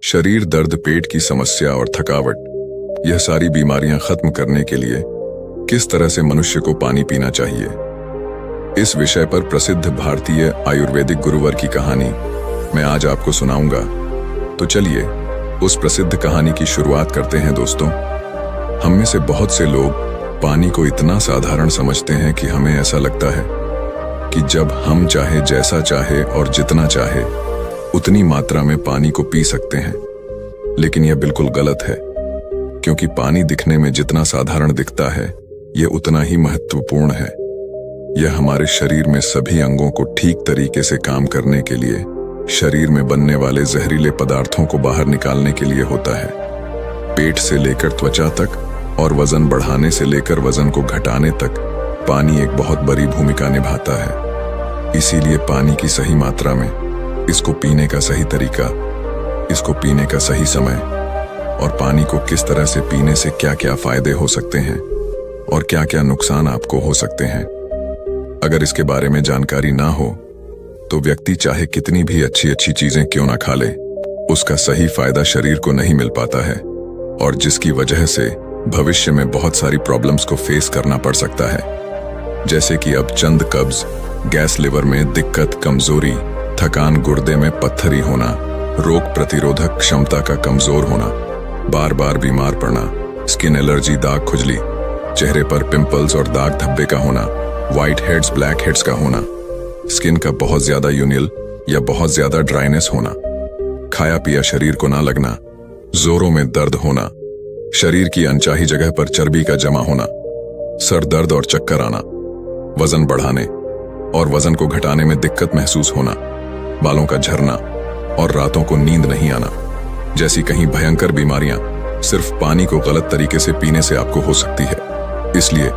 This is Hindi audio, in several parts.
शरीर दर्द, पेट की समस्या और थकावट, यह सारी बीमारियां खत्म करने के लिए किस तरह से मनुष्य को पानी पीना चाहिए, इस विषय पर प्रसिद्ध भारतीय आयुर्वेदिक गुरुवर की कहानी मैं आज आपको सुनाऊंगा। तो चलिए उस प्रसिद्ध कहानी की शुरुआत करते हैं। दोस्तों, हम में से बहुत से लोग पानी को इतना साधारण समझते हैं कि हमें ऐसा लगता है कि जब हम चाहे, जैसा चाहे और जितना चाहे उतनी मात्रा में पानी को पी सकते हैं। लेकिन यह बिल्कुल गलत है, क्योंकि पानी दिखने में जितना साधारण दिखता है यह उतना ही महत्वपूर्ण है। यह हमारे शरीर में सभी अंगों को ठीक तरीके से काम करने के लिए, शरीर में बनने वाले जहरीले पदार्थों को बाहर निकालने के लिए होता है। पेट से लेकर त्वचा तक और वजन बढ़ाने से लेकर वजन को घटाने तक पानी एक बहुत बड़ी भूमिका निभाता है। इसीलिए पानी की सही मात्रा में, इसको पीने का सही तरीका, इसको पीने का सही समय और पानी को किस तरह से पीने से क्या क्या फायदे हो सकते हैं और क्या क्या नुकसान आपको हो सकते हैं, अगर इसके बारे में जानकारी ना हो तो व्यक्ति चाहे कितनी भी अच्छी अच्छी चीजें क्यों ना खा ले, उसका सही फायदा शरीर को नहीं मिल पाता है और जिसकी वजह से भविष्य में बहुत सारी प्रॉब्लम्स को फेस करना पड़ सकता है। जैसे कि अब चंद कब्ज, गैस लिवर में दिक्कत, कमजोरी, थकान, गुर्दे में पत्थरी होना, रोग प्रतिरोधक क्षमता का कमजोर होना, बार बार बीमार पड़ना, स्किन एलर्जी, दाग, खुजली, चेहरे पर पिंपल्स और दाग धब्बे का होना, व्हाइट हेड्स, ब्लैक हेड्स का होना, स्किन का बहुत ज्यादा यूनिल या बहुत ज्यादा ड्राइनेस होना, खाया पिया शरीर को ना लगना, जोरों में दर्द होना, शरीर की अनचाही जगह पर चर्बी का जमा होना, सर दर्द और चक्कर आना, वजन बढ़ाने और वजन को घटाने में दिक्कत महसूस होना, बालों का झरना और रातों को नींद नहीं आना जैसी कहीं भयंकर बीमारियां सिर्फ पानी को गलत तरीके से पीने से आपको हो सकती है। इसलिए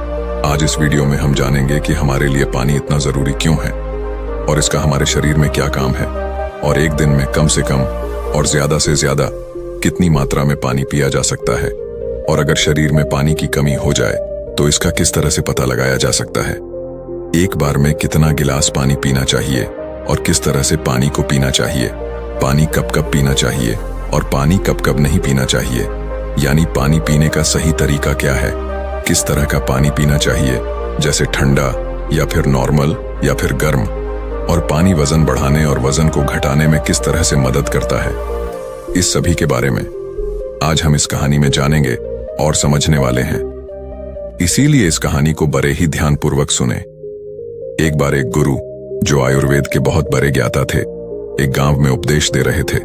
आज इस वीडियो में हम जानेंगे कि हमारे लिए पानी इतना जरूरी क्यों है और इसका हमारे शरीर में क्या काम है और एक दिन में कम से कम और ज्यादा से ज्यादा कितनी मात्रा में पानी पिया जा सकता है, और अगर शरीर में पानी की कमी हो जाए तो इसका किस तरह से पता लगाया जा सकता है। एक बार में कितना गिलास पानी पीना चाहिए और किस तरह से पानी को पीना चाहिए, पानी कब कब पीना चाहिए और पानी कब कब नहीं पीना चाहिए, यानी पानी पीने का सही तरीका क्या है, किस तरह का पानी पीना चाहिए, जैसे ठंडा या फिर नॉर्मल या फिर गर्म, और पानी वजन बढ़ाने और वजन को घटाने में किस तरह से मदद करता है। इस सभी के बारे में आज हम इस कहानी में जानेंगे और समझने वाले हैं। इसीलिए इस कहानी को बड़े ही ध्यानपूर्वक सुने। एक बार एक गुरु, जो आयुर्वेद के बहुत बड़े ज्ञाता थे, एक गांव में उपदेश दे रहे थे।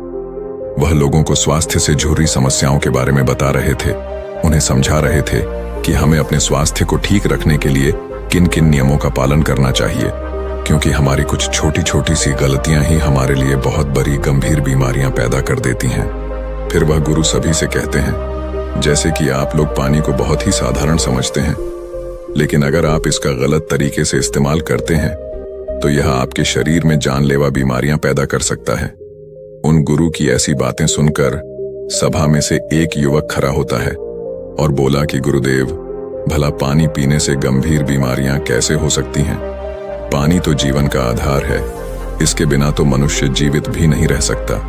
वह लोगों को स्वास्थ्य से जुड़ी समस्याओं के बारे में बता रहे थे, उन्हें समझा रहे थे कि हमें अपने स्वास्थ्य को ठीक रखने के लिए किन किन नियमों का पालन करना चाहिए, क्योंकि हमारी कुछ छोटी छोटी सी गलतियां ही हमारे लिए बहुत बड़ी गंभीर बीमारियां पैदा कर देती हैं। फिर वह गुरु सभी से कहते हैं, जैसे कि आप लोग पानी को बहुत ही साधारण समझते हैं, लेकिन अगर आप इसका गलत तरीके से इस्तेमाल करते हैं तो यह आपके शरीर में जानलेवा बीमारियां पैदा कर सकता है। उन गुरु की ऐसी बातें सुनकर सभा में से एक युवक खड़ा होता है और बोला कि गुरुदेव, भला पानी पीने से गंभीर बीमारियां कैसे हो सकती हैं? पानी तो जीवन का आधार है, इसके बिना तो मनुष्य जीवित भी नहीं रह सकता।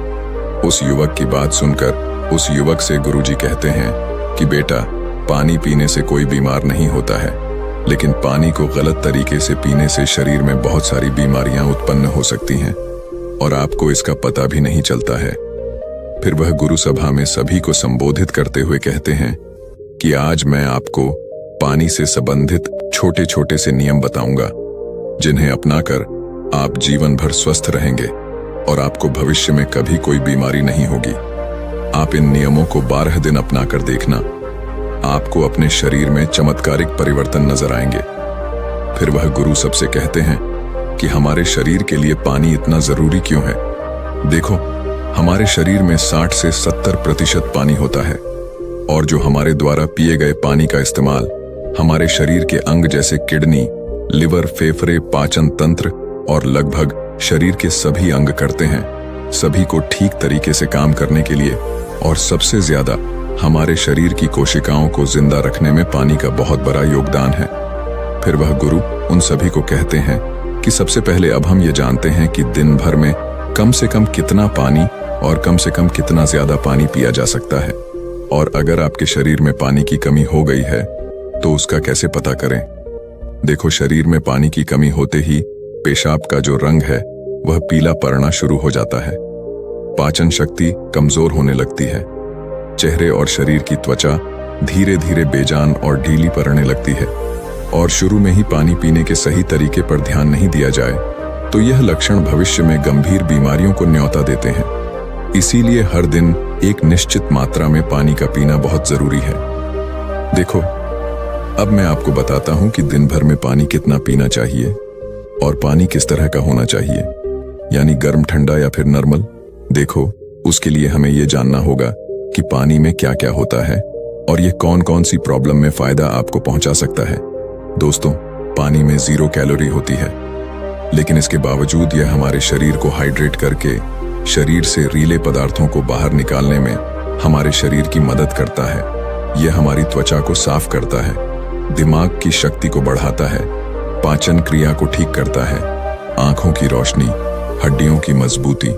उस युवक की बात सुनकर उस युवक से गुरुजी कहते हैं कि बेटा, पानी पीने से कोई बीमार नहीं होता है, लेकिन पानी को गलत तरीके से पीने से शरीर में बहुत सारी बीमारियां उत्पन्न हो सकती हैं और आपको इसका पता भी नहीं चलता है। फिर वह गुरु सभा में सभी को संबोधित करते हुए कहते हैं कि आज मैं आपको पानी से संबंधित छोटे छोटे से नियम बताऊंगा, जिन्हें अपनाकर आप जीवन भर स्वस्थ रहेंगे और आपको भविष्य में कभी कोई बीमारी नहीं होगी। आप इन नियमों को 12 दिन अपनाकर देखना, आपको अपने शरीर में चमत्कारिक परिवर्तन नजर आएंगे। फिर वह गुरु सबसे कहते हैं कि हमारे शरीर के लिए पानी इतना जरूरी क्यों है। देखो, हमारे शरीर में 60 से 70% पानी होता है और जो हमारे द्वारा पिए गए पानी का इस्तेमाल हमारे शरीर के अंग जैसे किडनी, लिवर, फेफड़े, पाचन तंत्र और लगभग शरीर के सभी अंग करते हैं, सभी को ठीक तरीके से काम करने के लिए, और सबसे ज्यादा हमारे शरीर की कोशिकाओं को जिंदा रखने में पानी का बहुत बड़ा योगदान है। फिर वह गुरु उन सभी को कहते हैं कि सबसे पहले अब हम ये जानते हैं कि दिन भर में कम से कम कितना पानी और कम से कम कितना ज्यादा पानी पिया जा सकता है। और अगर आपके शरीर में पानी की कमी हो गई है तो उसका कैसे पता करें। देखो, शरीर में पानी की कमी होते ही पेशाब का जो रंग है वह पीला पड़ना शुरू हो जाता है, पाचन शक्ति कमजोर होने लगती है, चेहरे और शरीर की त्वचा धीरे धीरे बेजान और ढीली पड़ने लगती है, और शुरू में ही पानी पीने के सही तरीके पर ध्यान नहीं दिया जाए तो यह लक्षण भविष्य में गंभीर बीमारियों को न्योता देते हैं। इसीलिए हर दिन एक निश्चित मात्रा में पानी का पीना बहुत जरूरी है। देखो, अब मैं आपको बताता हूं कि दिन भर में पानी कितना पीना चाहिए और पानी किस तरह का होना चाहिए, यानी गर्म, ठंडा या फिर नॉर्मल। देखो, उसके लिए हमें यह जानना होगा कि पानी में क्या क्या होता है और ये कौन कौन सी प्रॉब्लम में फायदा आपको पहुंचा सकता है। दोस्तों, पानी में 0 कैलोरी होती है, लेकिन इसके बावजूद यह हमारे शरीर को हाइड्रेट करके शरीर से रीले पदार्थों को बाहर निकालने में हमारे शरीर की मदद करता है। यह हमारी त्वचा को साफ करता है, दिमाग की शक्ति को बढ़ाता है, पाचन क्रिया को ठीक करता है, आंखों की रोशनी, हड्डियों की मजबूती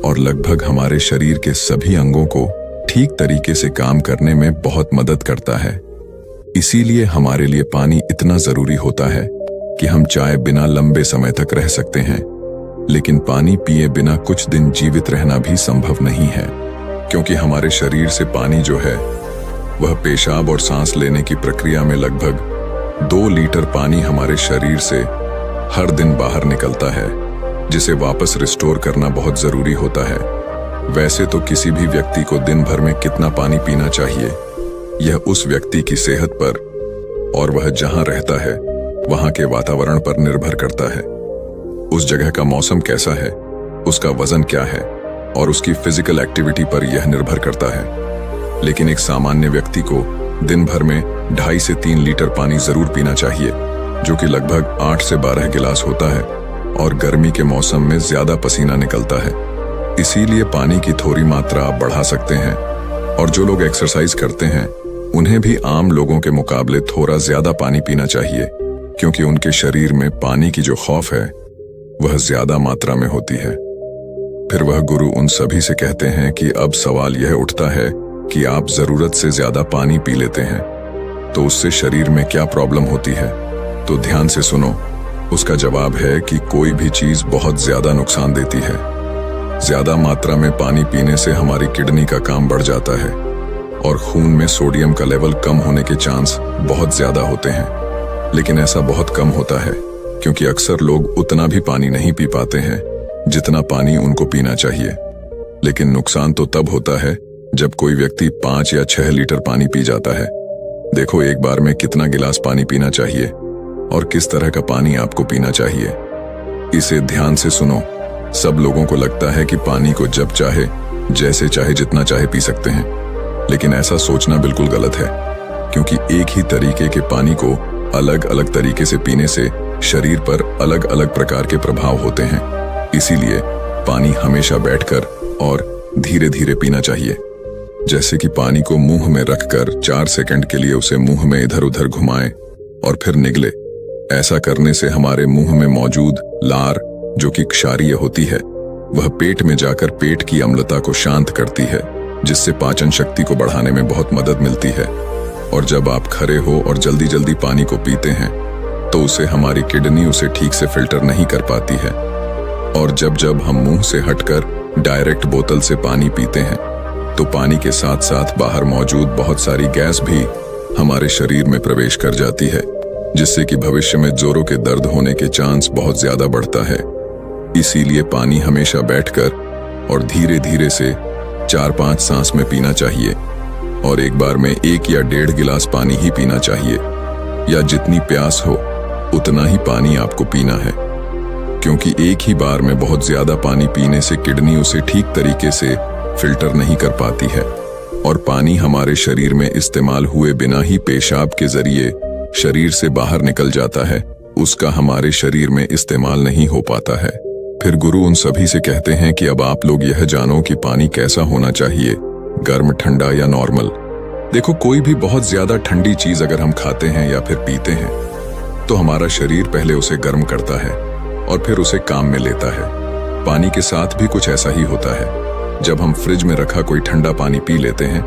और लगभग हमारे शरीर के सभी अंगों को ठीक तरीके से काम करने में बहुत मदद करता है। इसीलिए हमारे लिए पानी इतना जरूरी होता है कि हम चाहे बिना लंबे समय तक रह सकते हैं, लेकिन पानी पिए बिना कुछ दिन जीवित रहना भी संभव नहीं है, क्योंकि हमारे शरीर से पानी जो है वह पेशाब और सांस लेने की प्रक्रिया में लगभग 2 लीटर पानी हमारे शरीर से हर दिन बाहर निकलता है, जिसे वापस रिस्टोर करना बहुत जरूरी होता है। वैसे तो किसी भी व्यक्ति को दिन भर में कितना पानी पीना चाहिए यह उस व्यक्ति की सेहत पर और वह जहां रहता है वहां के वातावरण पर निर्भर करता है। उस जगह का मौसम कैसा है, उसका वजन क्या है और उसकी फिजिकल एक्टिविटी पर यह निर्भर करता है। लेकिन एक सामान्य व्यक्ति को दिन भर में 2.5 से 3 लीटर पानी जरूर पीना चाहिए, जो कि लगभग 8 से 12 गिलास होता है, और गर्मी के मौसम में ज्यादा पसीना निकलता है। इसीलिए पानी की थोड़ी मात्रा आप बढ़ा सकते हैं, और जो लोग एक्सरसाइज करते हैं उन्हें भी आम लोगों के मुकाबले थोड़ा ज्यादा पानी पीना चाहिए, क्योंकि उनके शरीर में पानी की जो खौफ है वह ज्यादा मात्रा में होती है। फिर वह गुरु उन सभी से कहते हैं कि अब सवाल यह उठता है कि आप जरूरत से ज्यादा पानी पी लेते हैं तो उससे शरीर में क्या प्रॉब्लम होती है। तो ध्यान से सुनो, उसका जवाब है कि कोई भी चीज बहुत ज्यादा नुकसान देती है। ज्यादा मात्रा में पानी पीने से हमारी किडनी का काम बढ़ जाता है और खून में सोडियम का लेवल कम होने के चांस बहुत ज्यादा होते हैं। लेकिन ऐसा बहुत कम होता है, क्योंकि अक्सर लोग उतना भी पानी नहीं पी पाते हैं जितना पानी उनको पीना चाहिए। लेकिन नुकसान तो तब होता है जब कोई व्यक्ति 5 या 6 लीटर पानी पी जाता है। देखो, एक बार में कितना गिलास पानी पीना चाहिए और किस तरह का पानी आपको पीना चाहिए, इसे ध्यान से सुनो। सब लोगों को लगता है कि पानी को जब चाहे, जैसे चाहे, जितना चाहे पी सकते हैं, लेकिन ऐसा सोचना बिल्कुल गलत है, क्योंकि एक ही तरीके के पानी को अलग अलग तरीके से पीने से शरीर पर अलग अलग प्रकार के प्रभाव होते हैं। इसीलिए पानी हमेशा बैठकर और धीरे धीरे पीना चाहिए। जैसे कि पानी को मुंह में रखकर 4 सेकंड के लिए उसे मुंह में इधर उधर घुमाएं और फिर निगले। ऐसा करने से हमारे मुंह में मौजूद लार, जो कि क्षारीय होती है, वह पेट में जाकर पेट की अम्लता को शांत करती है, जिससे पाचन शक्ति को बढ़ाने में बहुत मदद मिलती है। और जब आप खड़े हो और जल्दी जल्दी पानी को पीते हैं तो उसे हमारी किडनी उसे ठीक से फिल्टर नहीं कर पाती है, और जब जब हम मुंह से हटकर डायरेक्ट बोतल से पानी पीते हैं तो पानी के साथ साथ बाहर मौजूद बहुत सारी गैस भी हमारे शरीर में प्रवेश कर जाती है, जिससे कि भविष्य में जोरों के दर्द होने के चांस बहुत ज्यादा बढ़ता है। इसीलिए पानी हमेशा बैठकर और धीरे धीरे से 4-5 सांस में पीना चाहिए, और एक बार में 1 या 1.5 गिलास पानी ही पीना चाहिए, या जितनी प्यास हो उतना ही पानी आपको पीना है, क्योंकि एक ही बार में बहुत ज्यादा पानी पीने से किडनी उसे ठीक तरीके से फिल्टर नहीं कर पाती है, और पानी हमारे शरीर में इस्तेमाल हुए बिना ही पेशाब के जरिए शरीर से बाहर निकल जाता है, उसका हमारे शरीर में इस्तेमाल नहीं हो पाता है। फिर गुरु उन सभी से कहते हैं कि अब आप लोग यह जानो कि पानी कैसा होना चाहिए, गर्म, ठंडा या नॉर्मल। देखो, कोई भी बहुत ज्यादा ठंडी चीज अगर हम खाते हैं या फिर पीते हैं तो हमारा शरीर पहले उसे गर्म करता है और फिर उसे काम में लेता है। पानी के साथ भी कुछ ऐसा ही होता है। जब हम फ्रिज में रखा कोई ठंडा पानी पी लेते हैं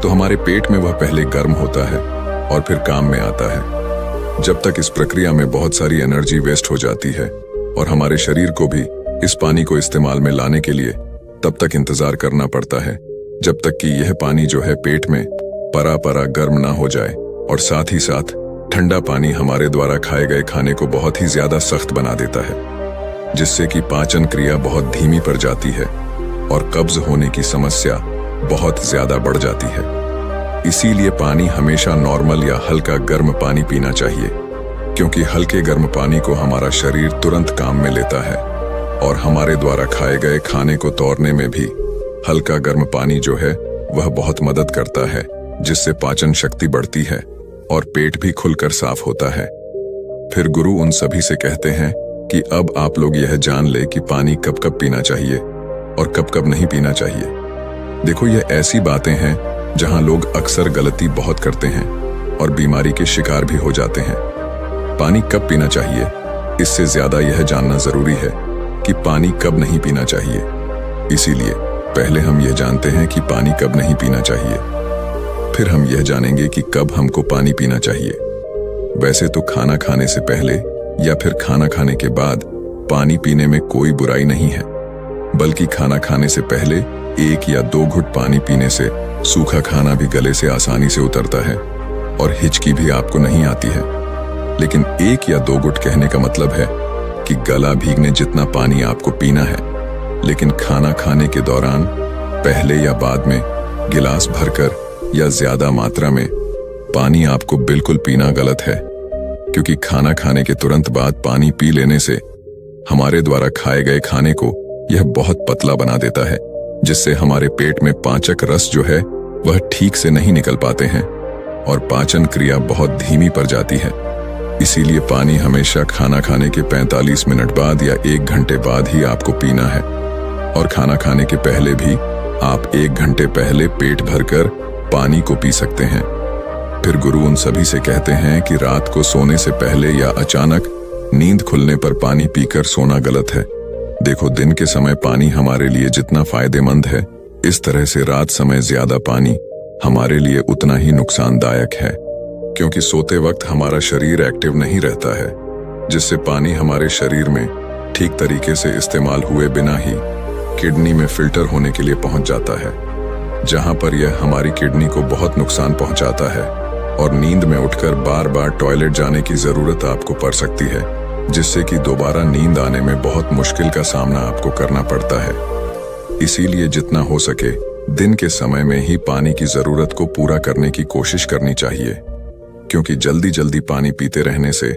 तो हमारे पेट में वह पहले गर्म होता है और फिर काम में आता है। जब तक इस प्रक्रिया में बहुत सारी एनर्जी वेस्ट हो जाती है और हमारे शरीर को भी इस पानी को इस्तेमाल में लाने के लिए तब तक इंतजार करना पड़ता है जब तक कि यह पानी जो है पेट में परा परा गर्म ना हो जाए। और साथ ही साथ ठंडा पानी हमारे द्वारा खाए गए खाने को बहुत ही ज्यादा सख्त बना देता है, जिससे कि पाचन क्रिया बहुत धीमी पड़ जाती है और कब्ज होने की समस्या बहुत ज्यादा बढ़ जाती है। इसीलिए पानी हमेशा नॉर्मल या हल्का गर्म पानी पीना चाहिए, क्योंकि हल्के गर्म पानी को हमारा शरीर तुरंत काम में लेता है और हमारे द्वारा खाए गए खाने को तोड़ने में भी हल्का गर्म पानी जो है वह बहुत मदद करता है, जिससे पाचन शक्ति बढ़ती है और पेट भी खुलकर साफ होता है। फिर गुरु उन सभी से कहते हैं कि अब आप लोग यह जान ले कि पानी कब कब पीना चाहिए और कब कब नहीं पीना चाहिए। देखो, यह ऐसी बातें हैं जहां लोग अक्सर गलती बहुत करते हैं और बीमारी के शिकार भी हो जाते हैं। पानी कब पीना चाहिए, इससे ज्यादा यह जानना जरूरी है कि पानी कब नहीं पीना चाहिए। इसीलिए पहले हम यह जानते हैं कि पानी कब नहीं पीना चाहिए, फिर हम यह जानेंगे कि कब हमको पानी पीना चाहिए। वैसे तो खाना खाने से पहले या फिर खाना खाने के बाद पानी पीने में कोई बुराई नहीं है, बल्कि खाना खाने से पहले 1 या 2 घुट पानी पीने से सूखा खाना भी गले से आसानी से उतरता है और हिचकी भी आपको नहीं आती है। लेकिन 1 या 2 घुट कहने का मतलब है कि गला भीगने जितना पानी आपको पीना है, लेकिन खाना खाने के दौरान पहले या बाद में गिलास भरकर या ज्यादा मात्रा में पानी आपको बिल्कुल पीना गलत है, क्योंकि खाना खाने के तुरंत बाद पानी पी लेने से हमारे द्वारा खाए गए खाने को यह बहुत पतला बना देता है, जिससे हमारे पेट में पाचक रस जो है वह ठीक से नहीं निकल पाते हैं और पाचन क्रिया बहुत धीमी पड़ जाती है। इसीलिए पानी हमेशा खाना खाने के 45 मिनट बाद या 1 घंटे बाद ही आपको पीना है, और खाना खाने के पहले भी आप 1 घंटे पहले पेट भरकर पानी को पी सकते हैं। फिर गुरु उन सभी से कहते हैं कि रात को सोने से पहले या अचानक नींद खुलने पर पानी पीकर सोना गलत है। देखो, दिन के समय पानी हमारे लिए जितना फायदेमंद है, इस तरह से रात समय ज्यादा पानी हमारे लिए उतना ही नुकसानदायक है, क्योंकि सोते वक्त हमारा शरीर एक्टिव नहीं रहता है, जिससे पानी हमारे शरीर में ठीक तरीके से इस्तेमाल हुए बिना ही किडनी में फिल्टर होने के लिए पहुंच जाता है, जहां पर यह हमारी किडनी को बहुत नुकसान पहुंचाता है और नींद में उठकर बार बार टॉयलेट जाने की जरूरत आपको पड़ सकती है, जिससे कि दोबारा नींद आने में बहुत मुश्किल का सामना आपको करना पड़ता है। इसीलिए जितना हो सके दिन के समय में ही पानी की जरूरत को पूरा करने की कोशिश करनी चाहिए, क्योंकि जल्दी जल्दी पानी पीते रहने से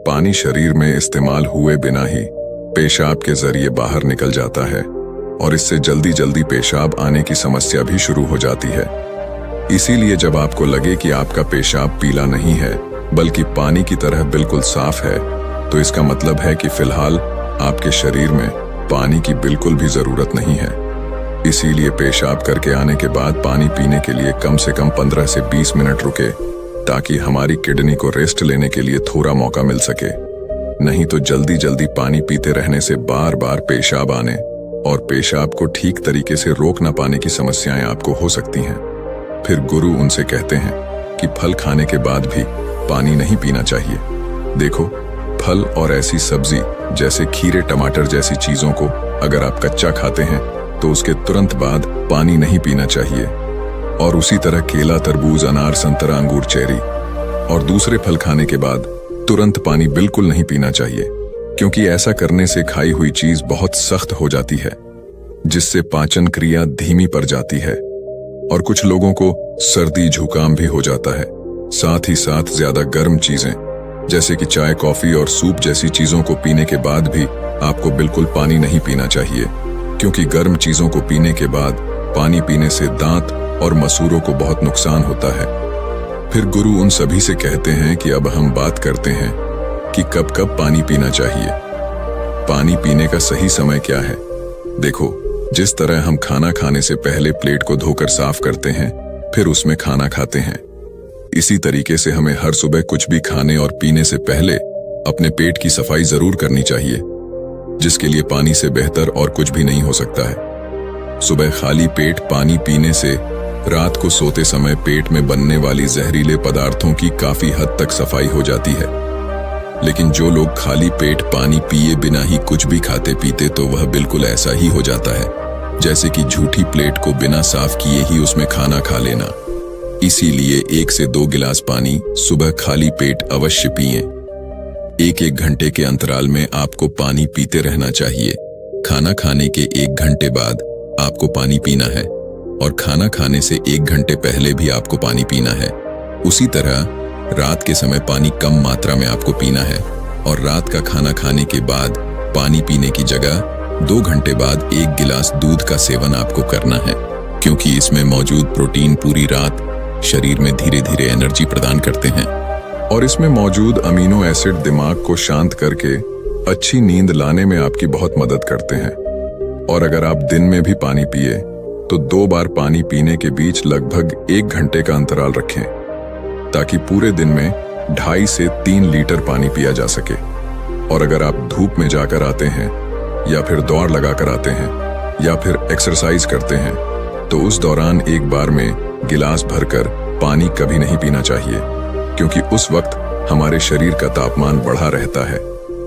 पानी शरीर में इस्तेमाल हुए बिना ही पेशाब के जरिए बाहर निकल जाता है और इससे जल्दी जल्दी पेशाब आने की समस्या भी शुरू हो जाती है। इसीलिए जब आपको लगे कि आपका पेशाब पीला नहीं है बल्कि पानी की तरह बिल्कुल साफ है, तो इसका मतलब है कि फिलहाल आपके शरीर में पानी की बिल्कुल भी जरूरत नहीं है। इसीलिए पेशाब करके आने के बाद पानी पीने के लिए कम से कम 15 से 20 मिनट रुके, ताकि हमारी किडनी को रेस्ट लेने के लिए थोड़ा मौका मिल सके। नहीं तो जल्दी जल्दी पानी पीते रहने से बार बार पेशाब आने और पेशाब को ठीक तरीके से रोक ना पाने की समस्याएं आपको हो सकती हैं। फिर गुरु उनसे कहते हैं कि फल खाने के बाद भी पानी नहीं पीना चाहिए। देखो, फल और ऐसी सब्जी जैसे खीरे टमाटर जैसी चीजों को अगर आप कच्चा खाते हैं तो उसके तुरंत बाद पानी नहीं पीना चाहिए, और उसी तरह केला, तरबूज, अनार, संतरा, अंगूर, चेरी और दूसरे फल खाने के बाद तुरंत पानी बिल्कुल नहीं पीना चाहिए, क्योंकि ऐसा करने से खाई हुई चीज बहुत सख्त हो जाती है, जिससे पाचन क्रिया धीमी पड़ जाती है और कुछ लोगों को सर्दी जुकाम भी हो जाता है। साथ ही साथ ज्यादा गर्म चीजें जैसे कि चाय, कॉफी और सूप जैसी चीजों को पीने के बाद भी आपको बिल्कुल पानी नहीं पीना चाहिए, क्योंकि गर्म चीजों को पीने के बाद पानी पीने से दांत और मसूड़ों को बहुत नुकसान होता है। फिर गुरु उन सभी से कहते हैं कि अब हम बात करते हैं कि कब कब पानी पीना चाहिए। पानी पीने का सही समय क्या है? देखो, जिस तरह हम खाना खाने से पहले प्लेट को धोकर साफ करते हैं, फिर उसमें खाना खाते हैं, इसी तरीके से हमें हर सुबह कुछ भी खाने और पीने से पहले अपने पेट की सफाई जरूर करनी चाहिए, जिसके लिए पानी से बेहतर और कुछ भी नहीं हो सकता है। सुबह खाली पेट पानी पीने से रात को सोते समय पेट में बनने वाली जहरीले पदार्थों की काफी हद तक सफाई हो जाती है। लेकिन जो लोग खाली पेट पानी पिए बिना ही कुछ भी खाते पीते, तो वह बिल्कुल ऐसा ही हो जाता है जैसे कि झूठी प्लेट को बिना साफ किए ही उसमें खाना खा लेना। इसीलिए 1 से 2 गिलास पानी सुबह खाली पेट अवश्य पिएं। 1-1 घंटे के अंतराल में आपको पानी पीते रहना चाहिए। खाना खाने के 1 घंटे बाद आपको पानी पीना है और खाना खाने से 1 घंटे पहले भी आपको पानी पीना है। उसी तरह रात के समय पानी कम मात्रा में आपको पीना है और रात का खाना खाने के बाद पानी पीने की जगह 2 घंटे बाद 1 गिलास दूध का सेवन आपको करना है, क्योंकि इसमें मौजूद प्रोटीन पूरी रात शरीर में धीरे धीरे एनर्जी प्रदान करते हैं और इसमें मौजूद अमीनो एसिड दिमाग को शांत करके अच्छी नींद लाने में आपकी बहुत मदद करते हैं। और अगर आप दिन में भी पानी पिए तो 2 बार पानी पीने के बीच लगभग 1 घंटे का अंतराल रखें, ताकि पूरे दिन में 2.5 से 3 लीटर पानी पिया जा सके। और अगर आप धूप में जाकर आते हैं या फिर दौड़ लगाकर आते हैं या फिर एक्सरसाइज करते हैं, तो उस दौरान एक बार में गिलास भरकर पानी कभी नहीं पीना चाहिए, क्योंकि उस वक्त हमारे शरीर का तापमान बढ़ा रहता है।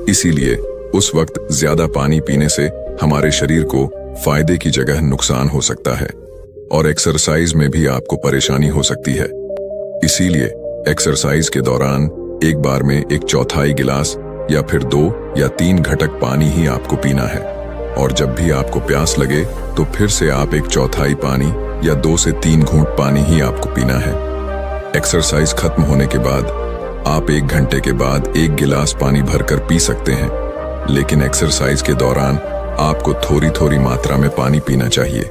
इसीलिए उस वक्त ज्यादा पानी पीने से हमारे शरीर को फायदे की जगह नुकसान हो सकता है और एक्सरसाइज में भी आपको परेशानी हो सकती है। इसीलिए एक्सरसाइज के दौरान एक बार में 1/4 गिलास या फिर 2 या 3 घटक पानी ही आपको पीना है। और जब भी आपको प्यास लगे तो फिर से आप 1/4 पानी या 2 से 3 घूंट पानी ही आपको पीना है। एक्सरसाइज खत्म होने के बाद आप 1 घंटे के बाद 1 गिलास पानी भरकर पी सकते हैं, लेकिन एक्सरसाइज के दौरान आपको थोड़ी थोड़ी मात्रा में पानी पीना चाहिए।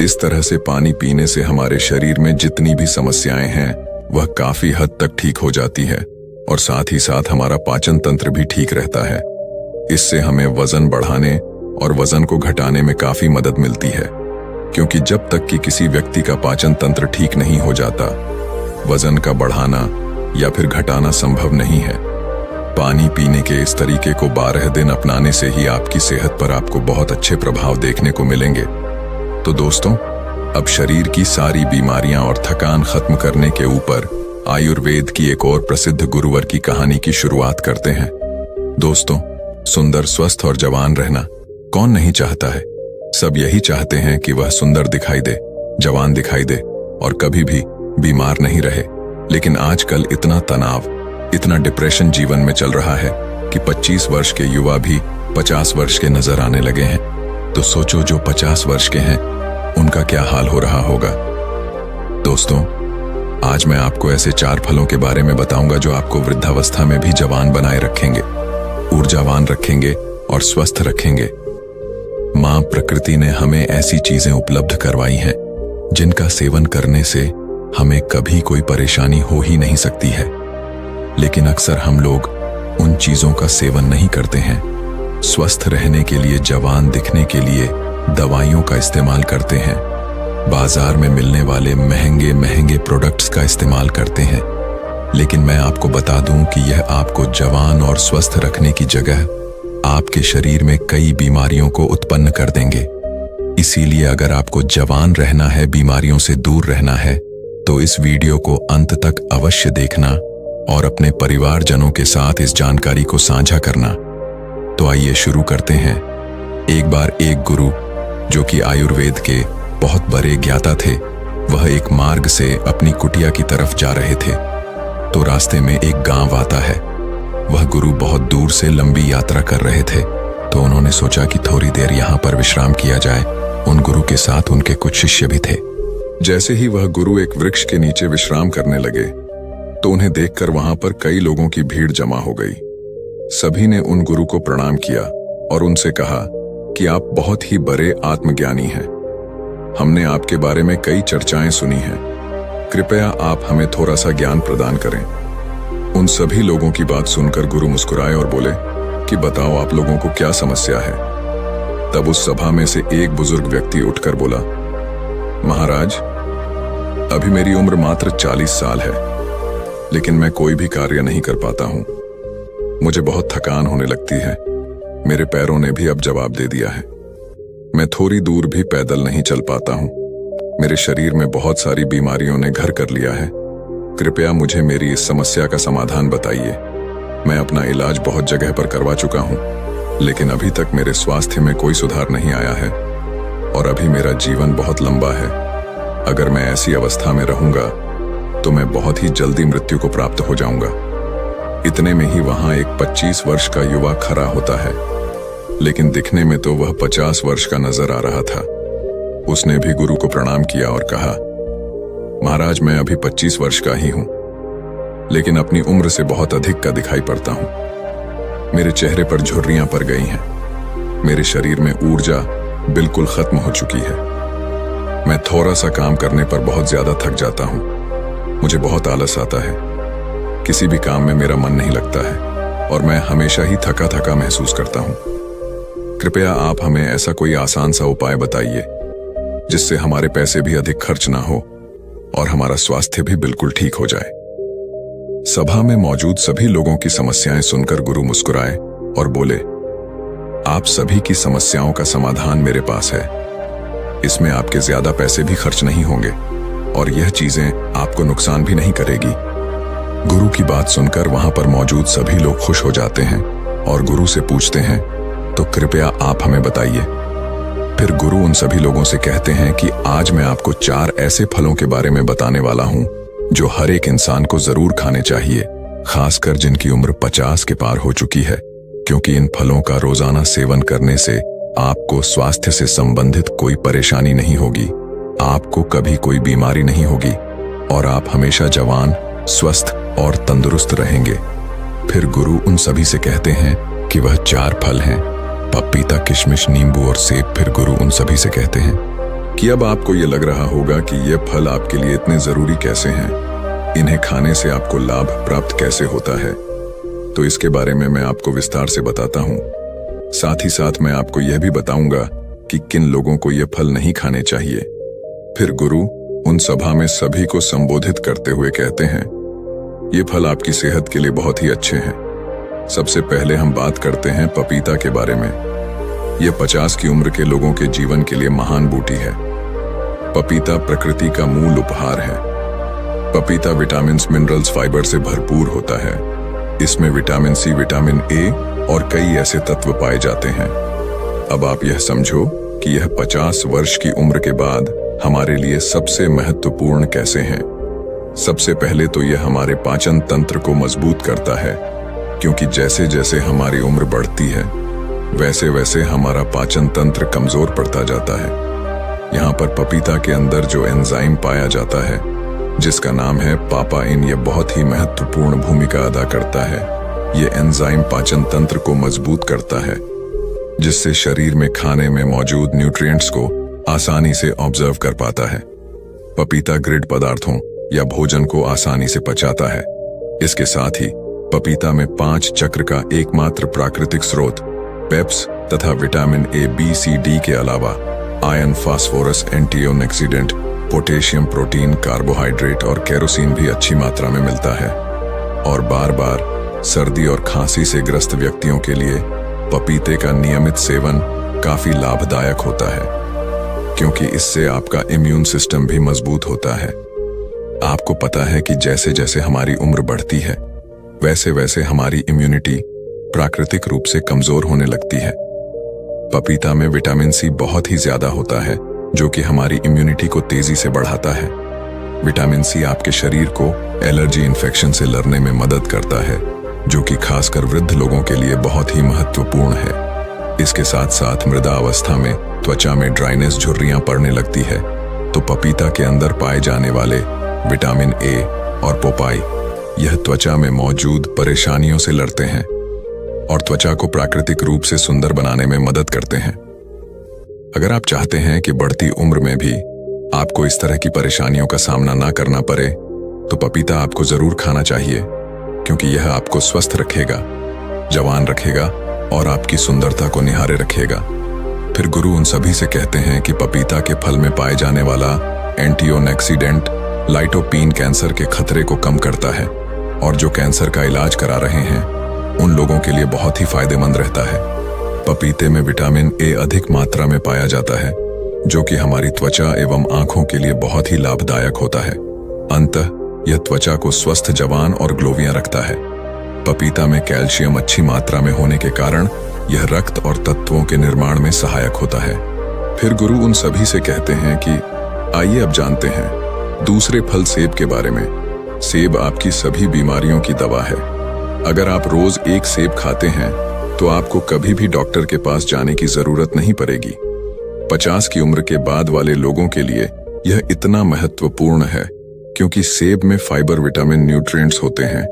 इस तरह से पानी पीने से हमारे शरीर में जितनी भी समस्याएं हैं वह काफी हद तक ठीक हो जाती है और साथ ही साथ हमारा पाचन तंत्र भी ठीक रहता है। इससे हमें वजन बढ़ाने और वजन को घटाने में काफी मदद मिलती है, क्योंकि जब तक कि किसी व्यक्ति का पाचन तंत्र ठीक नहीं हो जाता, वजन का बढ़ाना या फिर घटाना संभव नहीं है। पानी पीने के इस तरीके को 12 दिन अपनाने से ही आपकी सेहत पर आपको बहुत अच्छे प्रभाव देखने को मिलेंगे। तो दोस्तों, अब शरीर की सारी बीमारियां और थकान खत्म करने के ऊपर आयुर्वेद की एक और प्रसिद्ध गुरुवर की कहानी की शुरुआत करते हैं। दोस्तों, सुंदर, स्वस्थ और जवान रहना कौन नहीं चाहता है। सब यही चाहते हैं कि वह सुंदर दिखाई दे, जवान दिखाई दे और कभी भी बीमार नहीं रहे। लेकिन आजकल इतना तनाव, इतना डिप्रेशन जीवन में चल रहा है कि 25 वर्ष के युवा भी 50 वर्ष के नजर आने लगे हैं। तो सोचो, जो 50 वर्ष के हैं उनका क्या हाल हो रहा होगा। दोस्तों, आज मैं आपको ऐसे 4 फलों के बारे में बताऊंगा जो आपको वृद्धावस्था में भी जवान बनाए रखेंगे, ऊर्जावान रखेंगे और स्वस्थ रखेंगे। मां प्रकृति ने हमें ऐसी चीजें उपलब्ध करवाई हैं जिनका सेवन करने से हमें कभी कोई परेशानी हो ही नहीं सकती है। लेकिन अक्सर हम लोग उन चीजों का सेवन नहीं करते हैं। स्वस्थ रहने के लिए, जवान दिखने के लिए दवाइयों का इस्तेमाल करते हैं, बाजार में मिलने वाले महंगे महंगे प्रोडक्ट्स का इस्तेमाल करते हैं। लेकिन मैं आपको बता दूं कि यह आपको जवान और स्वस्थ रखने की जगह आपके शरीर में कई बीमारियों को उत्पन्न कर देंगे। इसीलिए अगर आपको जवान रहना है, बीमारियों से दूर रहना है, तो इस वीडियो को अंत तक अवश्य देखना और अपने परिवारजनों के साथ इस जानकारी को साझा करना। तो आइए शुरू करते हैं। एक बार एक गुरु, जो कि आयुर्वेद के बहुत बड़े ज्ञाता थे, वह एक मार्ग से अपनी कुटिया की तरफ जा रहे थे। तो रास्ते में एक गांव आता है। वह गुरु बहुत दूर से लंबी यात्रा कर रहे थे, तो उन्होंने सोचा कि थोड़ी देर यहाँ पर विश्राम किया जाए। उन गुरु के साथ उनके कुछ शिष्य भी थे। जैसे ही वह गुरु एक वृक्ष के नीचे विश्राम करने लगे, तो उन्हें देखकर वहां पर कई लोगों की भीड़ जमा हो गई। सभी ने उन गुरु को प्रणाम किया और उनसे कहा कि आप बहुत ही बड़े आत्मज्ञानी हैं। हमने आपके बारे में कई चर्चाएं सुनी हैं। कृपया आप हमें थोड़ा सा ज्ञान प्रदान करें। उन सभी लोगों की बात सुनकर गुरु मुस्कुराए और बोले कि बताओ, आप लोगों को क्या समस्या है। तब उस सभा में से एक बुजुर्ग व्यक्ति उठकर बोला, महाराज, अभी मेरी उम्र मात्र 40 साल है, लेकिन मैं कोई भी कार्य नहीं कर पाता हूं। मुझे बहुत थकान होने लगती है। मेरे पैरों ने भी अब जवाब दे दिया है। मैं थोड़ी दूर भी पैदल नहीं चल पाता हूँ। मेरे शरीर में बहुत सारी बीमारियों ने घर कर लिया है। कृपया मुझे मेरी इस समस्या का समाधान बताइए। मैं अपना इलाज बहुत जगह पर करवा चुका हूँ, लेकिन अभी तक मेरे स्वास्थ्य में कोई सुधार नहीं आया है और अभी मेरा जीवन बहुत लंबा है। अगर मैं ऐसी अवस्था में रहूंगा तो मैं बहुत ही जल्दी मृत्यु को प्राप्त हो जाऊंगा। इतने में ही वहां एक 25 वर्ष का युवा खड़ा होता है, लेकिन दिखने में तो वह 50 वर्ष का नजर आ रहा था। उसने भी गुरु को प्रणाम किया और कहा, महाराज मैं अभी 25 वर्ष का ही हूं, लेकिन अपनी उम्र से बहुत अधिक का दिखाई पड़ता हूं। मेरे चेहरे पर झुर्रियां पड़ गई हैं। मेरे शरीर में ऊर्जा बिल्कुल खत्म हो चुकी है। मैं थोड़ा सा काम करने पर बहुत ज्यादा थक जाता हूं। मुझे बहुत आलस आता है। किसी भी काम में मेरा मन नहीं लगता है और मैं हमेशा ही थका थका महसूस करता हूं। कृपया आप हमें ऐसा कोई आसान सा उपाय बताइए जिससे हमारे पैसे भी अधिक खर्च ना हो और हमारा स्वास्थ्य भी बिल्कुल ठीक हो जाए। सभा में मौजूद सभी लोगों की समस्याएं सुनकर गुरु मुस्कुराए और बोले, आप सभी की समस्याओं का समाधान मेरे पास है। इसमें आपके ज्यादा पैसे भी खर्च नहीं होंगे और यह चीजें आपको नुकसान भी नहीं करेगी। गुरु की बात सुनकर वहां पर मौजूद सभी लोग खुश हो जाते हैं और गुरु से पूछते हैं, तो कृपया आप हमें बताइए। फिर गुरु उन सभी लोगों से कहते हैं कि आज मैं आपको 4 ऐसे फलों के बारे में बताने वाला हूं जो हर एक इंसान को जरूर खाने चाहिए, खासकर जिनकी उम्र 50 के पार हो चुकी है, क्योंकि इन फलों का रोजाना सेवन करने से आपको स्वास्थ्य से संबंधित कोई परेशानी नहीं होगी, आपको कभी कोई बीमारी नहीं होगी और आप हमेशा जवान, स्वस्थ और तंदुरुस्त रहेंगे। फिर गुरु उन सभी से कहते हैं कि वह 4 फल हैं, पपीता, किशमिश, नींबू और सेब। फिर गुरु उन सभी से कहते हैं कि अब आपको ये लग रहा होगा कि ये फल आपके लिए इतने जरूरी कैसे हैं, इन्हें खाने से आपको लाभ प्राप्त कैसे होता है। तो इसके बारे में मैं आपको विस्तार से बताता हूँ। साथ ही साथ मैं आपको यह भी बताऊंगा कि किन लोगों को ये फल नहीं खाने चाहिए। फिर गुरु उन सभा में सभी को संबोधित करते हुए कहते हैं, ये फल आपकी सेहत के लिए बहुत ही अच्छे हैं। सबसे पहले हम बात करते हैं पपीता के बारे में। यह 50 की उम्र के लोगों के जीवन के लिए महान बूटी है। पपीता प्रकृति का मूल उपहार है। पपीता विटामिन, मिनरल्स, फाइबर से भरपूर होता है। इसमें विटामिन सी, विटामिन ए और कई ऐसे तत्व पाए जाते हैं। अब आप यह समझो कि यह 50 वर्ष की उम्र के बाद हमारे लिए सबसे महत्वपूर्ण कैसे हैं। सबसे पहले तो यह हमारे पाचन तंत्र को मजबूत करता है, क्योंकि जैसे जैसे हमारी उम्र बढ़ती है वैसे वैसे हमारा पाचन तंत्र कमजोर पड़ता जाता है। यहाँ पर पपीता के अंदर जो एंजाइम पाया जाता है जिसका नाम है पापाइन, यह बहुत ही महत्वपूर्ण भूमिका अदा करता है। ये एंजाइम पाचन तंत्र को मजबूत करता है, जिससे शरीर में खाने में मौजूद न्यूट्रिएंट्स को आसानी से ऑब्जर्व कर पाता है। पपीता ग्रिड पदार्थों या भोजन को आसानी से पचाता है। इसके साथ ही पपीता में 5 चक्र का एकमात्र प्राकृतिक स्रोत पेप्स तथा vitamin A, B, C, D के अलावा iron, phosphorus, antioxidant, potassium, protein, carbohydrate और केरोसिन भी अच्छी मात्रा में मिलता है। और बार बार सर्दी और खांसी से ग्रस्त व्यक्तियों के लिए पपीते का नियमित सेवन काफी लाभदायक होता है, क्योंकि इससे आपका इम्यून सिस्टम भी मजबूत होता है। आपको पता है कि जैसे जैसे हमारी उम्र बढ़ती है वैसे वैसे हमारी इम्यूनिटी प्राकृतिक रूप से कमजोर होने लगती है। पपीता में विटामिन सी बहुत ही ज्यादा होता है, जो कि हमारी इम्यूनिटी को तेजी से बढ़ाता है। विटामिन सी आपके शरीर को एलर्जी इन्फेक्शन से लड़ने में मदद करता है, जो कि खासकर वृद्ध लोगों के लिए बहुत ही महत्वपूर्ण है। इसके साथ साथ मृदा अवस्था में त्वचा में ड्राइनेस, झुर्रियां पड़ने लगती है, तो पपीता के अंदर पाए जाने वाले विटामिन ए और पोपाई यह त्वचा में मौजूद परेशानियों से लड़ते हैं और त्वचा को प्राकृतिक रूप से सुंदर बनाने में मदद करते हैं। अगर आप चाहते हैं कि बढ़ती उम्र में भी आपको इस तरह की परेशानियों का सामना ना करना पड़े, तो पपीता आपको जरूर खाना चाहिए, क्योंकि यह आपको स्वस्थ रखेगा, जवान रखेगा और आपकी सुंदरता को निहारे रखेगा। फिर गुरु उन सभी से कहते हैं कि पपीता के फल में पाए जाने वाला एंटीऑक्सीडेंट लाइटोपीन कैंसर के खतरे को कम करता है और जो कैंसर का इलाज करा रहे हैं उन लोगों के लिए बहुत ही फायदेमंद रहता है। पपीते में विटामिन ए अधिक मात्रा में पाया जाता है, जो कि हमारी त्वचा एवं आंखों के लिए बहुत ही लाभदायक होता है। अंततः यह त्वचा को स्वस्थ, जवान और ग्लोवियां रखता है। पपीता में कैल्शियम अच्छी मात्रा में होने के कारण यह रक्त और तत्वों के निर्माण में सहायक होता है। फिर गुरु उन सभी से कहते हैं कि आइए अब जानते हैं दूसरे फल सेब के बारे में। सेब आपकी सभी बीमारियों की दवा है। अगर आप रोज एक सेब खाते हैं तो आपको कभी भी डॉक्टर के पास जाने की जरूरत नहीं पड़ेगी। 50 की उम्र के बाद वाले लोगों के लिए यह इतना महत्वपूर्ण है क्योंकि सेब में फाइबर, विटामिन, न्यूट्रिएंट्स होते हैं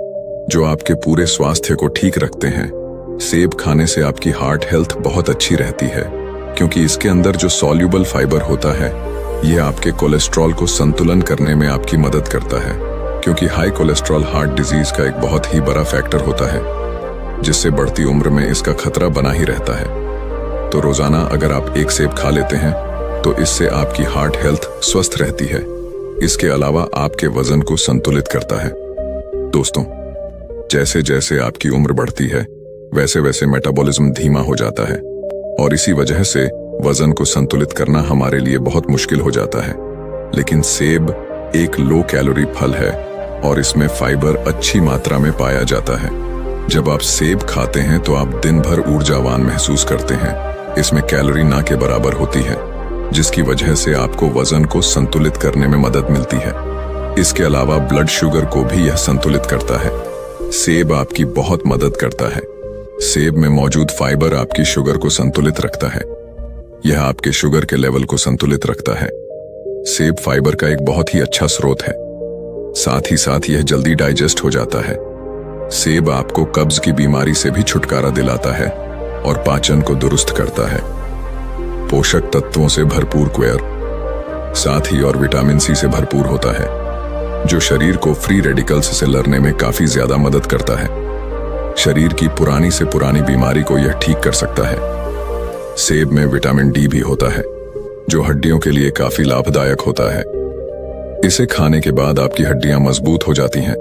जो आपके पूरे स्वास्थ्य को ठीक रखते हैं। सेब खाने से आपकी हार्ट हेल्थ बहुत अच्छी रहती है क्योंकि इसके अंदर जो सॉल्युबल फाइबर होता है यह आपके कोलेस्ट्रॉल को संतुलन करने में आपकी मदद करता है, क्योंकि हाई कोलेस्ट्रॉल हार्ट डिजीज का एक बहुत ही बड़ा फैक्टर होता है जिससे बढ़ती उम्र में इसका खतरा बना ही रहता है। तो रोजाना अगर आप एक सेब खा लेते हैं तो इससे आपकी हार्ट हेल्थ स्वस्थ रहती है। इसके अलावा आपके वजन को संतुलित करता है। दोस्तों, जैसे जैसे आपकी उम्र बढ़ती है वैसे वैसे मेटाबॉलिज्म धीमा हो जाता है और इसी वजह से वजन को संतुलित करना हमारे लिए बहुत मुश्किल हो जाता है। लेकिन सेब एक लो कैलोरी फल है और इसमें फाइबर अच्छी मात्रा में पाया जाता है। जब आप सेब खाते हैं तो आप दिन भर ऊर्जावान महसूस करते हैं। इसमें कैलोरी ना के बराबर होती है, जिसकी वजह से आपको वजन को संतुलित करने में मदद मिलती है। इसके अलावा ब्लड शुगर को भी यह संतुलित करता है। सेब आपकी बहुत मदद करता है। सेब में मौजूद फाइबर आपकी शुगर को संतुलित रखता है। यह आपके शुगर के लेवल को संतुलित रखता है। सेब फाइबर का एक बहुत ही अच्छा स्रोत है। साथ ही साथ यह जल्दी डाइजेस्ट हो जाता है। सेब आपको कब्ज की बीमारी से भी छुटकारा दिलाता है और पाचन को दुरुस्त करता है। पोषक तत्वों से भरपूर क्वेर, साथ ही और विटामिन सी से भरपूर होता है, जो शरीर को फ्री रेडिकल्स से लड़ने में काफी ज्यादा मदद करता है। शरीर की पुरानी से पुरानी बीमारी को यह ठीक कर सकता है। सेब में विटामिन डी भी होता है, जो हड्डियों के लिए काफी लाभदायक होता है। इसे खाने के बाद आपकी हड्डियां मजबूत हो जाती हैं।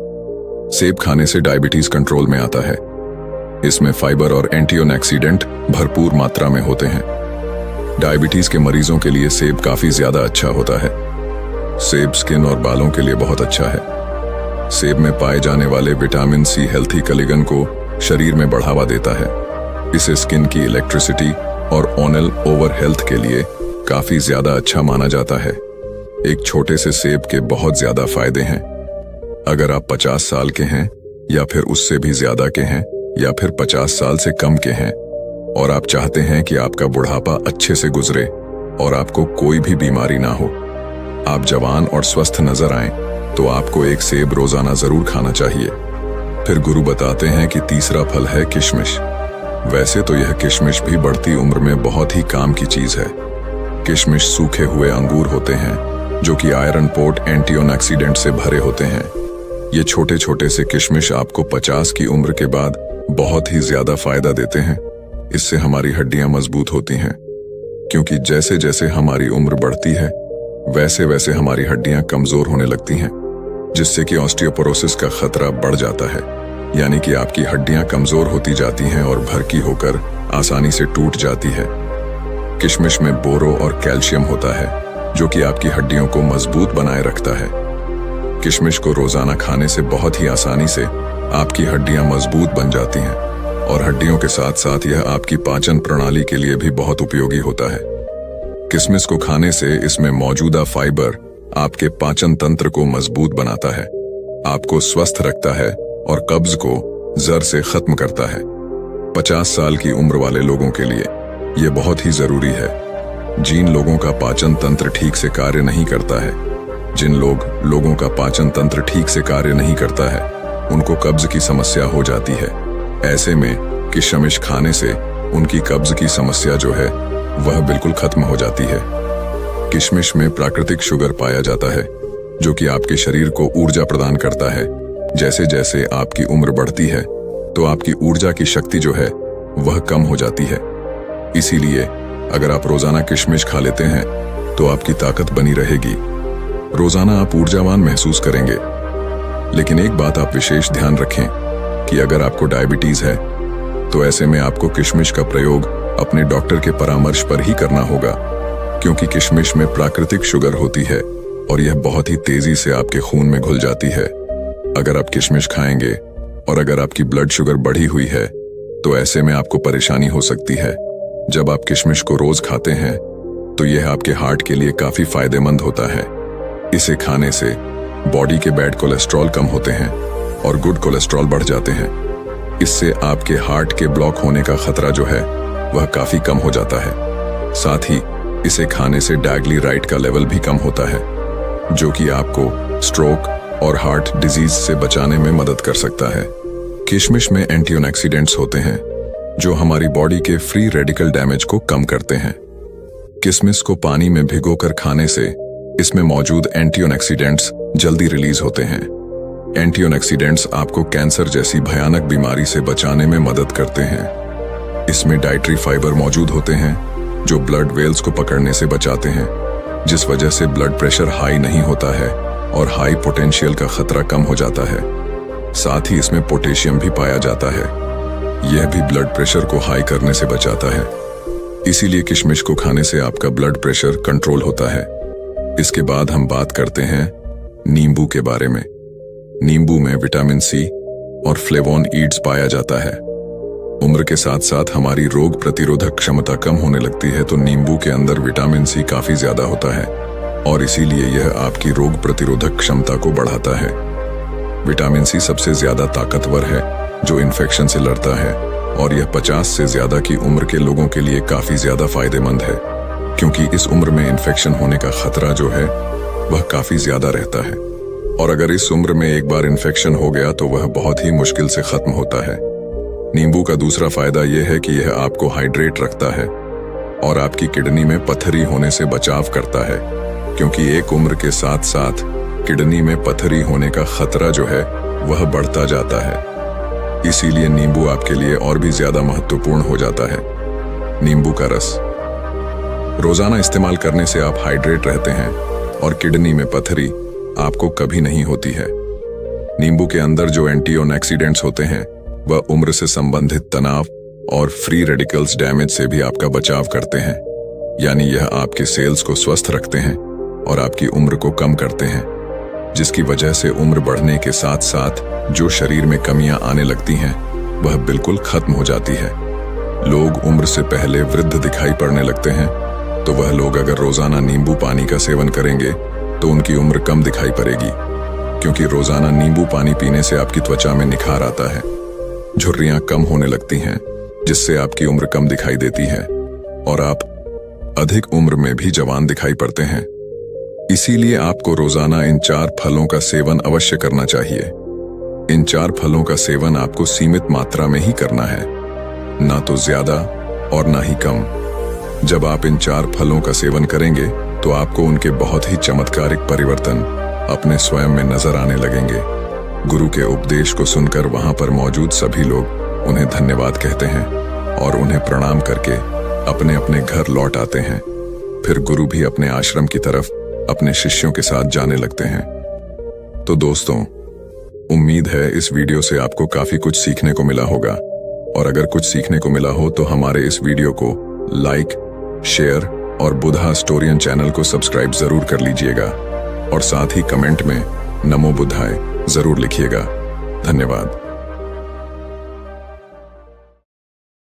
सेब खाने से डायबिटीज कंट्रोल में आता है। इसमें फाइबर और एंटीऑक्सीडेंट भरपूर मात्रा में होते हैं। डायबिटीज के मरीजों के लिए सेब काफी ज्यादा अच्छा होता है। सेब स्किन और बालों के लिए बहुत अच्छा है। सेब में पाए जाने वाले विटामिन सी हेल्थी कलिगन को शरीर में बढ़ावा देता है। इसे स्किन की इलेक्ट्रिसिटी और ओनल ओवर हेल्थ के लिए काफी ज्यादा अच्छा माना जाता है। एक छोटे से सेब के बहुत ज्यादा फायदे हैं। अगर आप 50 साल के हैं या फिर उससे भी ज्यादा के हैं या फिर 50 साल से कम के हैं और आप चाहते हैं कि आपका बुढ़ापा अच्छे से गुजरे और आपको कोई भी बीमारी ना हो, आप जवान और स्वस्थ नजर आएं, तो आपको एक सेब रोजाना जरूर खाना चाहिए। फिर गुरु बताते हैं कि तीसरा फल है किशमिश। वैसे तो यह किशमिश भी बढ़ती उम्र में बहुत ही काम की चीज है। किशमिश सूखे हुए अंगूर होते हैं जो कि आयरन पोर्ट एंटीऑक्सीडेंट से भरे होते हैं। ये छोटे छोटे से किशमिश आपको 50 की उम्र के बाद बहुत ही ज्यादा फायदा देते हैं। इससे हमारी हड्डियां मजबूत होती हैं, क्योंकि जैसे जैसे हमारी उम्र बढ़ती है वैसे वैसे हमारी हड्डियां कमजोर होने लगती हैं, जिससे कि ऑस्टियोपोरोसिस का खतरा बढ़ जाता है। यानी कि आपकी हड्डियां कमजोर होती जाती हैं और भरकी होकर आसानी से टूट जाती है। किशमिश में बोरो और कैल्शियम होता है, जो कि आपकी हड्डियों को मजबूत बनाए रखता है। किशमिश को रोजाना खाने से बहुत ही आसानी से आपकी हड्डियां मजबूत बन जाती हैं और हड्डियों के साथ साथ यह आपकी पाचन प्रणाली के लिए भी बहुत उपयोगी होता है। किशमिश को खाने से इसमें मौजूदा फाइबर आपके पाचन तंत्र को मजबूत बनाता है, आपको स्वस्थ रखता है और कब्ज को जड़ से खत्म करता है। 50 साल की उम्र वाले लोगों के लिए यह बहुत ही जरूरी है। जिन लोगों का पाचन तंत्र ठीक से कार्य नहीं करता है, जिन लोगों का पाचन तंत्र ठीक से कार्य नहीं करता है, उनको कब्ज की समस्या हो जाती है। ऐसे में किशमिश खाने से उनकी कब्ज की समस्या जो है वह बिल्कुल खत्म हो जाती है। किशमिश में प्राकृतिक शुगर पाया जाता है, जो कि आपके शरीर को ऊर्जा प्रदान करता है। जैसे जैसे आपकी उम्र बढ़ती है तो आपकी ऊर्जा की शक्ति जो है वह कम हो जाती है। इसीलिए अगर आप रोजाना किशमिश खा लेते हैं तो आपकी ताकत बनी रहेगी। रोजाना आप ऊर्जावान महसूस करेंगे। लेकिन एक बात आप विशेष ध्यान रखें कि अगर आपको डायबिटीज है तो ऐसे में आपको किशमिश का प्रयोग अपने डॉक्टर के परामर्श पर ही करना होगा, क्योंकि किशमिश में प्राकृतिक शुगर होती है और यह बहुत ही तेजी से आपके खून में घुल जाती है। अगर आप किशमिश खाएंगे और अगर आपकी ब्लड शुगर बढ़ी हुई है तो ऐसे में आपको परेशानी हो सकती है। जब आप किशमिश को रोज खाते हैं तो यह आपके हार्ट के लिए काफी फायदेमंद होता है। इसे खाने से बॉडी के बैड कोलेस्ट्रॉल कम होते हैं और गुड कोलेस्ट्रॉल बढ़ जाते हैं। इससे आपके हार्ट के ब्लॉक होने का खतरा जो है वह काफी कम हो जाता है। साथ ही इसे खाने से डाइग्लिसराइड का लेवल भी कम होता है, जो कि आपको स्ट्रोक और हार्ट डिजीज से बचाने में मदद कर सकता है। किशमिश में एंटीऑक्सीडेंट्स होते हैं जो हमारी बॉडी के फ्री रेडिकल डैमेज को कम करते हैं। किशमिश को पानी में भिगोकर खाने से इसमें मौजूद एंटीऑक्सीडेंट्स जल्दी रिलीज होते हैं। एंटीऑक्सीडेंट्स आपको कैंसर जैसी भयानक बीमारी से बचाने में मदद करते हैं। इसमें डाइटरी फाइबर मौजूद होते हैं जो ब्लड वेल्स को पकड़ने से बचाते हैं, जिस वजह से ब्लड प्रेशर हाई नहीं होता है और हाई पोटेंशियल का खतरा कम हो जाता है। साथ ही इसमें पोटेशियम भी पाया जाता है, यह भी ब्लड प्रेशर को हाई करने से बचाता है। इसीलिए किशमिश को खाने से आपका ब्लड प्रेशर कंट्रोल होता है। इसके बाद हम बात करते हैं नींबू के बारे में। नींबू में विटामिन सी और फ्लेवोनॉइड्स पाया जाता है। उम्र के साथ साथ हमारी रोग प्रतिरोधक क्षमता कम होने लगती है, तो नींबू के अंदर विटामिन सी काफी ज्यादा होता है और इसीलिए यह आपकी रोग प्रतिरोधक क्षमता को बढ़ाता है। विटामिन सी सबसे ज्यादा ताकतवर है जो इन्फेक्शन से लड़ता है और यह 50 से ज्यादा की उम्र के लोगों के लिए काफी ज्यादा फायदेमंद है, क्योंकि इस उम्र में इन्फेक्शन होने का खतरा जो है वह काफी ज्यादा रहता है और अगर इस उम्र में एक बार इन्फेक्शन हो गया तो वह बहुत ही मुश्किल से खत्म होता है। नींबू का दूसरा फायदा यह है कि यह आपको हाइड्रेट रखता है और आपकी किडनी में पथरी होने से बचाव करता है, क्योंकि एक उम्र के साथ साथ किडनी में पथरी होने का खतरा जो है वह बढ़ता जाता है। इसीलिए नींबू आपके लिए और भी ज्यादा महत्वपूर्ण हो जाता है। नींबू का रस रोजाना इस्तेमाल करने से आप हाइड्रेट रहते हैं और किडनी में पथरी आपको कभी नहीं होती है। नींबू के अंदर जो एंटीऑक्सीडेंट्स होते हैं वह उम्र से संबंधित तनाव और फ्री रेडिकल्स डैमेज से भी आपका बचाव करते हैं, यानी यह आपके सेल्स को स्वस्थ रखते हैं और आपकी उम्र को कम करते हैं, जिसकी वजह से उम्र बढ़ने के साथ साथ जो शरीर में कमियां आने लगती हैं वह बिल्कुल खत्म हो जाती है। लोग उम्र से पहले वृद्ध दिखाई पड़ने लगते हैं, तो वह लोग अगर रोजाना नींबू पानी का सेवन करेंगे तो उनकी उम्र कम दिखाई पड़ेगी, क्योंकि रोजाना नींबू पानी पीने से आपकी त्वचा में निखार आता है, झुर्रियां कम होने लगती हैं, जिससे आपकी उम्र कम दिखाई देती है और आप अधिक उम्र में भी जवान दिखाई पड़ते हैं। इसीलिए आपको रोजाना इन 4 फलों का सेवन अवश्य करना चाहिए। इन 4 फलों का सेवन आपको सीमित मात्रा में ही करना है, ना तो ज्यादा और ना ही कम। जब आप इन 4 फलों का सेवन करेंगे तो आपको उनके बहुत ही चमत्कारिक परिवर्तन अपने स्वयं में नजर आने लगेंगे। गुरु के उपदेश को सुनकर वहां पर मौजूद सभी लोग उन्हें धन्यवाद कहते हैं और उन्हें प्रणाम करके अपने अपने घर लौट आते हैं। फिर गुरु भी अपने आश्रम की तरफ अपने शिष्यों के साथ जाने लगते हैं। तो दोस्तों, उम्मीद है इस वीडियो से आपको काफी कुछ सीखने को मिला होगा, और अगर कुछ सीखने को मिला हो तो हमारे इस वीडियो को लाइक, शेयर और बुद्धा स्टोरियन चैनल को सब्सक्राइब जरूर कर लीजिएगा और साथ ही कमेंट में नमो बुद्धाय जरूर लिखिएगा। धन्यवाद।